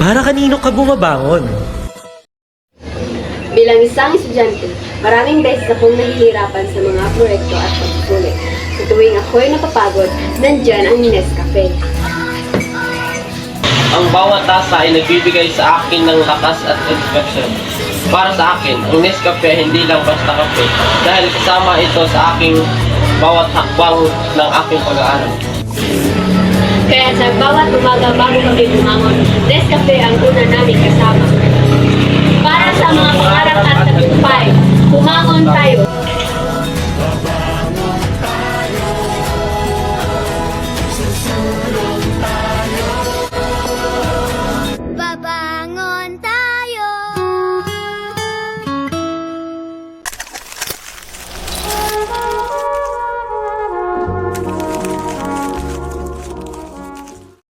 Para kanino ka bumabangon? Bilang isang estudyante, maraming beses akong nahihirapan sa mga proyekto at pagsusulit. Sa tuwing ako'y napapagod, nandyan ang Nescafe. Ang bawat tasa ay nagbibigay sa akin ng lakas at inspirasyon. Para sa akin, ang Nescafe hindi lang basta kape dahil kasama ito sa aking bawat hakbang ng aking pag-aaral. Kaya sa bawat umaga bago kami bumangon, Nescafe ang una namin kasama.